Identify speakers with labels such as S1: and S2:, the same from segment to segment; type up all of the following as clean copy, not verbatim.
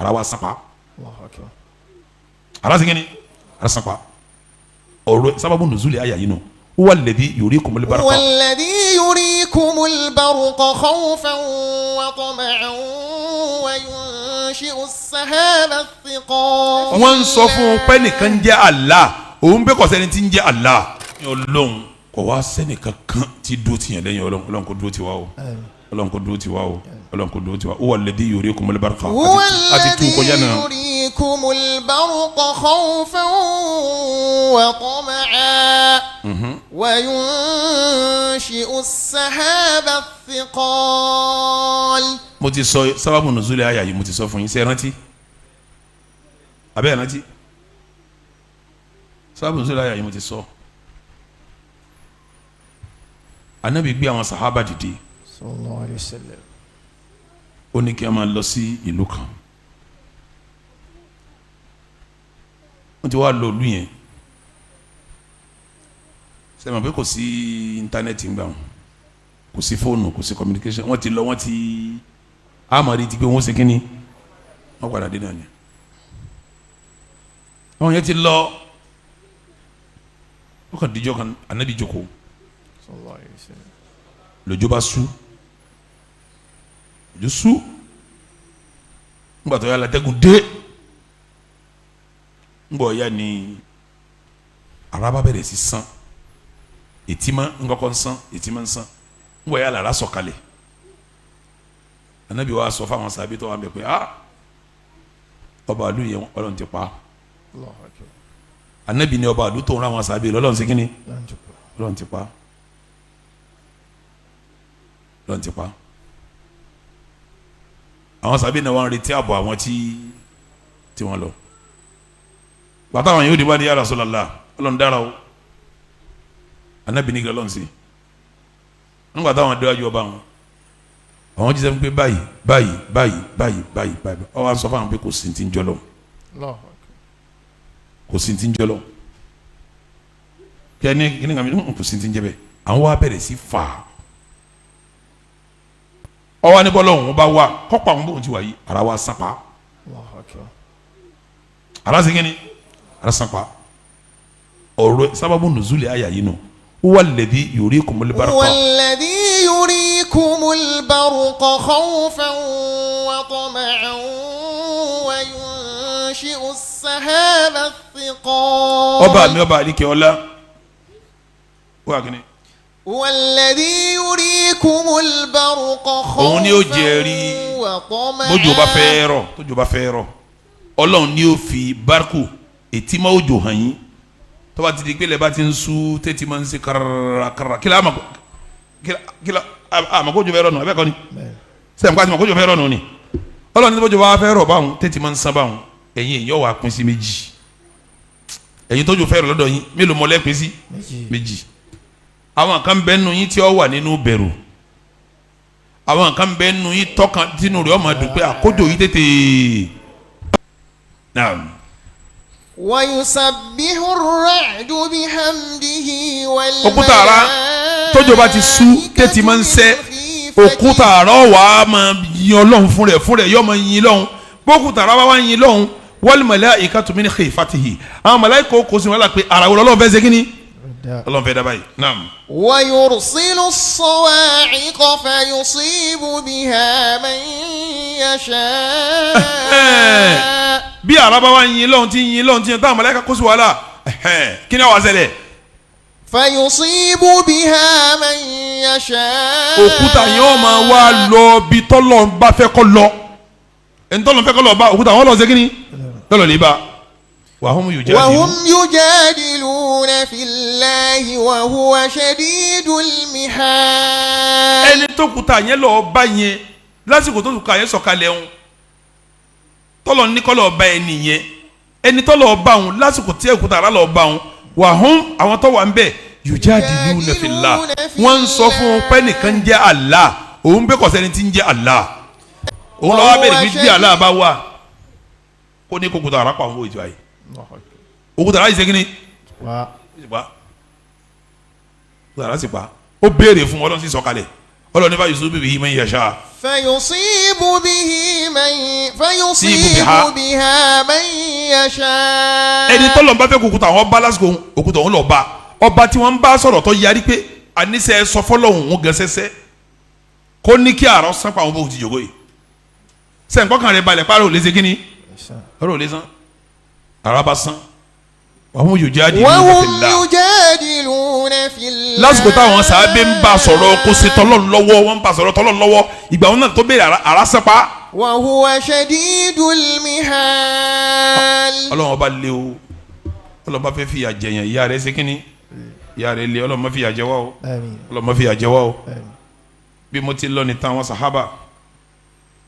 S1: ara wa sanpa ara segin ara sanpa ọ̀rọ̀ sábàbù nùzúlì àyà yìí nù huwa alladhi yurikumul barqa.
S2: huwa alladhi yurikumul barqa khawfan wa tama'an wa yunshi'u as-sahaba as-siqal.
S1: wọ́n ń sọ fún pé nìkan jẹ́ Allah òun bẹ́ẹ̀ kọ́ sẹ́ni tí ń jẹ́ Allah ní ọlọ́run kò wá sẹ́ni kankan tí dúró ti yàn lẹ́yìn ọlọ́run kò dúró ti wá o ọlọ́run kò dúró ti wá o ọlọ́run kò dúró ti wá huwa alladhi yurikumul barqa àti tún kọjá náà.
S2: yurikumul barqa khawfan wa tama'an wa yunshi'u as-sahaba as-siqal.
S1: mo ti sọ sábàbù nùzúlì àyà yìí mo ti sọ fún yín ṣé rántí abẹ́ rántí sábàbù nùzúlì àyà yìí mo ti sọ. Ànábì gbé àwọn sàhábà dìde
S2: sallallahu alayhi wa sallam.
S1: ó ní kí a máa lọ sí ìlú kan wọ́n ti wá lọ ìlú yẹn sẹ́mi pé kò sí íńtánẹ́ẹ̀tì ń gbà wọn kò sí fóònù kò sí communication wọ́n ti lọ wọ́n ti àmàrí ti pé wọ́n ṣe kínní wọ́n padà dé náà ni àwọn yẹn ti lọ wọ́n kàn díjọ́ kan Ànábì jókòó lójó bá sú lójó sú ńgbà tó yà látẹ́gùn dé ńgbà ya ni araba bẹ̀rẹ̀ sí sán ètí ma ńkọ́kọ́ ń sán ètí ma ń sán ńgbà ya lára sọ̀kalẹ̀ Ànábì wa sọ fáwọn sábẹ́ tó wà bẹ̀ pé ọba àlù yẹn Ọlọ́run ti pa Ànábì ni ọba àlù tó ń ra àwọn sábẹ́ lọ́lọ́run sí kínní Ọlọ́run ti pa lọ́n ti pa àwọn sábẹ́ náà wọ́n retí àbọ̀ àwọn tí wọ́n lọ bàtà àwọn yóò di bá ní ya Rasulullah Ọlọ́run dára o Ànábì ní gẹ́lọ́n sí nígbà táwọn adéwájú ọba wọn àwọn jíjẹ́ pé báyìí báyìí báyìí báyìí báyìí báyìí ọ wá sọ fún àwọn pé kò sí ti ń jọlọ kò sí ti ń jọlọ kí ẹni kàmi kò sí ti ń jẹ bẹ́ẹ̀ àwọn wa bẹ̀rẹ̀ sí fà á ọwọ́ ní bọ́lá òun bá wà kọ́pọ̀ àwọn bóun ti wà yìí ara wa sápá ara segin ni ara sápá ọ̀rọ̀ sábàbù nùzúlì àyà yìí nù huwa alladhi yurikumul barqa.
S2: huwa alladhi yurikumul barqa khawfan wa tama'an wa yunshi'u as-sahaba as-siqal.
S1: ọba mi ọba àdìkẹ́ ọlá wà kínní.
S2: والذي يريكم البرق خوفا
S1: òun ni ó jẹ́rìí bójú bá fẹ́ rọ̀ tójú bá fẹ́ rọ̀ Ọlọ́run ni ó fi bárkù ètí máa òjò hàn yín tó bá ti di pé lẹ́ẹ̀ bá ti ń sú tètè máa ń ṣe kàràkàrà kí la àmàkójò fẹ́ rọ̀ nù abẹ́ kọ́ ni sẹ́yìn kó àmàkójò fẹ́ rọ̀ nù ni Ọlọ́run ní bójú bá fẹ́ rọ̀ báwọn tètè máa ń sán báwọn ẹ̀yin èèyàn wà pín sí méjì ẹ̀yin tójú fẹ́ rọ̀ lọ́dọ̀ yín mélòó mọ́lẹ́ pín sí méjì àwọn kan bẹ nù yín tí ó wà nínú bẹ̀rù àwọn kan bẹ nù yín tọkàn tínú rẹ̀ ọmọ dùn pé àkójọ yìí tètè naam.
S2: wa yusabbihu ar-ra'du bihamdihi wal malaa'ikatu.
S1: òkúta ara tójò bá ti sú tètè máa ń sẹ́ òkúta ara wà á máa yin Ọlọ́run fún rẹ̀ yọ máa yin lọ́hùn bókúta ara bá wà yin lọ́hùn wal malaa'ikatu min khifatihi àwọn màláíkà kò sí wọn la pé ara wọlé Ọlọ́run fẹ́ ṣe kínní Ọlọ́run fẹ́ dábàá yìí naam.
S2: wa yursilu as-sawa'iqa fayusibu biha man yasha.
S1: bí araba wa yin lọ́hùn tí yin lọ́hùn tí yin táwọn màláíkà kó sí wàhálà kí ni wàá ṣẹlẹ̀.
S2: fayusibu biha man yasha.
S1: òkúta yẹn ó máa wá lọ bí tọ́lọ̀ bá fẹ́ kọ́ lọ ẹni tọ́lọ̀ fẹ́ kọ́ lọ bá òkúta wọn lọ ṣe kí ni tọ́lọ̀ lè bá. وهم
S2: يجادلون في الله وهو شديد المحال.
S1: ẹni tó kúta yẹn lọ bá yẹn lásìkò tó kúta yẹn sọ̀kalẹ̀ ń tọ́lọ̀ ní kọ́ lọ bá ẹni yẹn ẹni tọ́lọ̀ bá òun lásìkò tí ẹ̀kúta ara lọ bá òun وهم àwọn tó wà ń bẹ̀ yujadiluna fillah wọ́n ń sọ fún pé nìkan jẹ́ Allah òun bẹ́ẹ̀ kọ́ sẹ́ni tí ń jẹ́ Allah òun lọ́wọ́ bẹ̀rẹ̀ bí Allah bá wà kó ní kókòtò ara pa àwọn òjò ayé òkúta ara yìí ṣe kí ni òkúta ara sì pa ó béèrè fún Ọlọ́run sì sọ̀kalẹ̀ ọlọ́ni bá yusufu bihi man yasha.
S2: فيصيب بها من يشاء.
S1: ẹni tọ́lọ̀ ń bá fẹ́ kó òkúta àwọn bá lásìkò òkúta òun lọ bá ọba tí wọ́n ń bá sọ̀rọ̀ tó yarí pé àníṣe sọ fọlọ́hún òun gẹ̀ẹ́sẹ́sẹ́ kó ní kí àrọ́ sánpà àwọn bóun ti jòkó yìí sẹ́ǹkọ́kàn rẹ̀ balẹ̀ pàrọ̀ òlé ṣe kí ni ọ̀rọ̀ òlé sán àràbà sán wàhùn yujadiluna fillah. lásìkò táwọn sàábé ń bá sọ̀rọ̀ kó ṣe tọ́lọ́run lọ́wọ́ wọ́n ń bá sọ̀rọ̀ tọ́lọ́run lọ́wọ́ ìgbà wọn náà tó béèrè àrá sánpà.
S2: wa huwa shadidul mihal.
S1: ọlọ́run ọba lé o ọlọ́run bá fẹ́ fìyà jẹyàn ìyá rẹ̀ ṣe kí ni ìyá rẹ̀ lé ọlọ́run má fìyà jẹ wá o ọlọ́run má fìyà jẹ wá o bí mo ti lọ ní táwọn sàhábà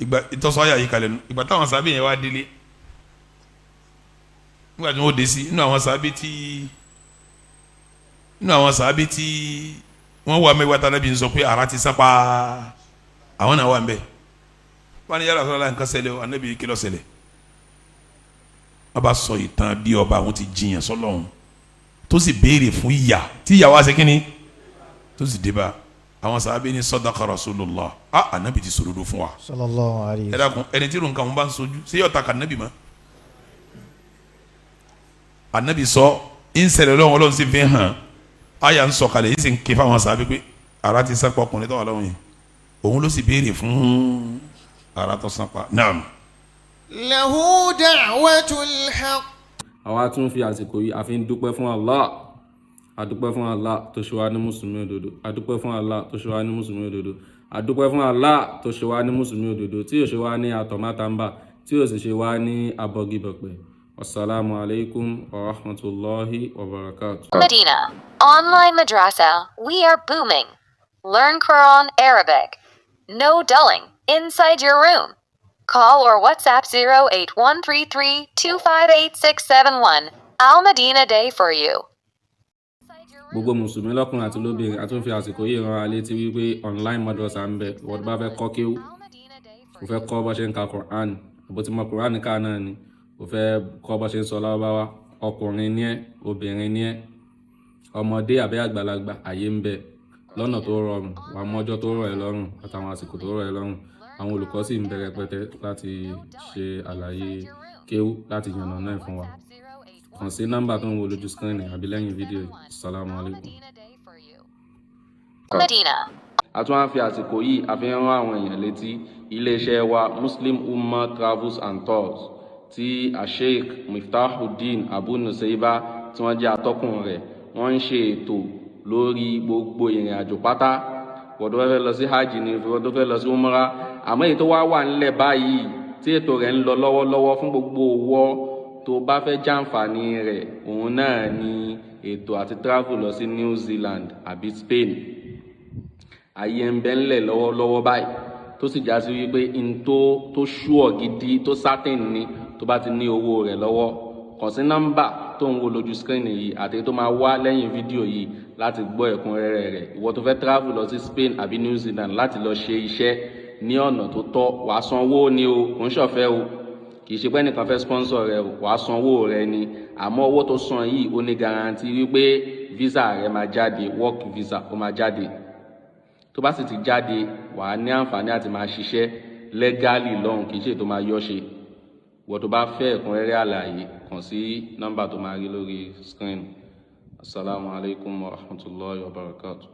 S1: ìgbà ìtọ́sọ́ ayà yìí kalẹ̀ nù ìgbà táwọn sàábé yẹn wá délé nígbà tí wọ́n dé sí inú àwọn sàábé tí wọ́n wà mẹ́wàá tá Ànábì ń sọ pé ara ti sápá àwọn náà wà ń bẹ̀ wọ́n ní ya Rasulullah nǹkan ṣẹlẹ̀ o Ànábì kí ló ṣẹlẹ̀ wọ́n bá sọ ìtàn bí ọba àwọn ti jiyàn sọ́lọ́hún tó sì béèrè fún ìyà tí ìyà wá ṣe kínní tó sì dé bá àwọn sàábé ní sadaqa Rasulullah Ànábì ti sòdodo fún wa
S3: sallallahu alayhi wa
S1: sallam. ẹ dákun ẹni tí nǹkan wọn bá ń sojú ṣé yóò ta ka Ànábì mọ́ Ànábì sọ ń ṣẹlẹ̀ lọ́wọ́ Ọlọ́run sì fi hàn àyà ń sọ kalẹ̀ yìí sì ń ké fáwọn sàábé pé ara ti sápá ọkùnrin tó wà lọ́wọ́ yẹn òun ló sì béèrè fún ara tó sápá naam.
S2: lahu da'watul haqq.
S4: àwa tún fi àsìkò yìí àfi ń dúpẹ́ fún Allah adúpẹ́ fún Allah tó ṣe wá ní mùsùlùmí òdodo adúpẹ́ fún Allah tó ṣe wá ní mùsùlùmí òdodo adúpẹ́ fún Allah tó ṣe wá ní mùsùlùmí òdodo tí yóò ṣe wá ní àtọ̀mátàmbà tí yóò sì ṣe wá ní abọ́gibọ̀pẹ̀. Assalamu alaikum wa rahmatullahi wa barakatuh.
S5: Medina Online Madrasa, we are booming. Learn Quran Arabic. No dulling. Inside your room. Call or WhatsApp 08133258671. Al Medina Day for you.
S4: Gbogbo mùsùlùmí lọ́kùnrin àti lóbìnrin a tún fi àsìkò yìí rán wa létí wípé online madrasa ń bẹ wọ́n bá fẹ́ kọ́ kéwú kò fẹ́ kọ́ bó ṣe ń ka Qur'an bó ti mọ Qur'an ká náà ni kò fẹ́ kọ́ bó ṣe ń sọ Lárúbáwá ọkùnrin ní ẹ́ obìnrin ní ẹ́ ọmọdé àbí àgbàlagbà àyè ń bẹ lọ́nà tó rọrùn wà mọ́jọ́ tó rọ̀ ẹ́ lọ́rùn àtàwọn àsìkò tó rọ̀ ẹ́ lọ́rùn àwọn olùkọ́ sì ń bẹ̀rẹ̀ pẹ́tẹ́ láti ṣe àlàyé kéwú láti yànnà náà fún wa kàn sí nọ́mbà tó ń wo lójú screen àbí lẹ́yìn fídíò yìí. Assalamu alaikum.
S5: Medina.
S4: a tún á fi àsìkò yìí àfihàn àwọn èèyàn létí iléeṣẹ́ wa Muslim Ummah Travels and Tours tí sheikh Miftahuddin Abu Nusayba tí wọ́n jẹ́ atọ́kùn rẹ̀ wọ́n ń ṣe ètò lórí gbogbo ìrìn àjò pátá wọ́n tó fẹ́ lọ sí hajj ni wọ́n tó fẹ́ lọ sí umrah àmọ́ èyí tó wà nílẹ̀ báyìí tí ètò rẹ̀ ń lọ lọ́wọ́lọ́wọ́ fún gbogbo owó tó bá fẹ́ jàǹfààní rẹ̀ òun náà ni ètò àti travel lọ sí New Zealand àbí Spain ayé ń bẹ ńlẹ̀ lọ́wọ́lọ́wọ́ báyìí tó sì já sí wípé n tó ṣúọ̀ gidi tó certain ni tó bá ti ní owó rẹ̀ lọ́wọ́ kàn sí nọ́mbà tó ń wo lójú screen yìí àti tó máa wá lẹ́yìn fídíò yìí láti gbọ́ ẹ̀kúnrẹ́rẹ́ rẹ̀ ìwọ tó fẹ́ travel lọ sí Spain àbí New Zealand láti lọ ṣe iṣẹ́ ní ọ̀nà tó tọ́ wàá sanwó ni o kò ń ṣọ̀fẹ́ o kì í ṣe pé ẹnìkan fẹ́ sponsor rẹ o wàá sanwó rẹ ni àmọ́ owó tó san yìí ó ní garanti wípé visa rẹ máa jáde work visa ó máa jáde tó bá sì ti jáde wàá ní àǹfààní àti máa ṣiṣẹ́ legally lọ́hùn kì í ṣe tó máa yọ́ ṣe wọ́n tó bá fẹ́ ẹ̀kúnrẹ́rẹ́ àlàyé kàn sí nọ́mbà tó máa rí lórí screen. Assalamu alaikum wa rahmatullahi wa barakatuh.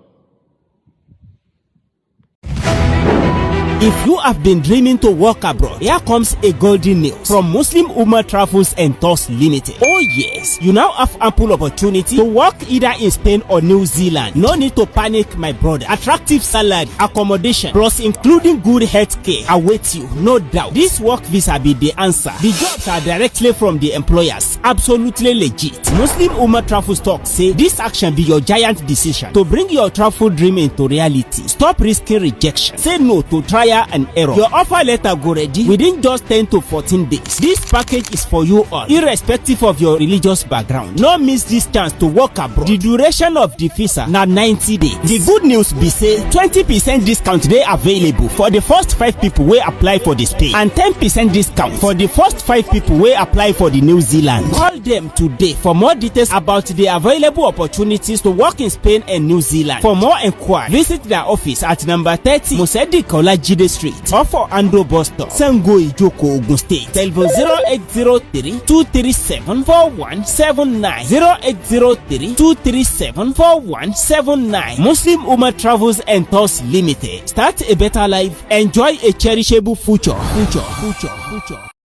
S6: If you have been dreaming to work abroad, here comes a golden news from Muslim Ummah Travels and Tours Limited. Oh yes, you now have ample opportunity to work either in Spain or New Zealand. No need to panic, my brother. Attractive salary, accommodation, plus including good health care awaits you, no doubt. This work visa be the answer. The jobs are directly from the employers. Absolutely legit. Muslim Ummah Travels Talk say this action be your giant decision to bring your travel dream into reality. Stop risking rejection. Say no to trial trial and error. Your offer letter go ready within just 10 to 14 days. This package is for you all, irrespective of your religious background. No miss this chance to work abroad. The duration of the visa na 90 days. The good news be say 20% discount dey available for the first 5 people wey apply for the Spain, and 10% discount for the first 5 people wey apply for the New Zealand. Call them today for more details about the available opportunities to work in Spain and New Zealand. For more inquiry, visit their office at number 30 Musedi Kolajide Street, or for Ando Bus Stop, Sango Ijoko, Ogun State. Telephone 0803 237 4179 0803 237 4179. Muslim Ummah Travels and Tours Limited. Start a better life. Enjoy a cherishable future.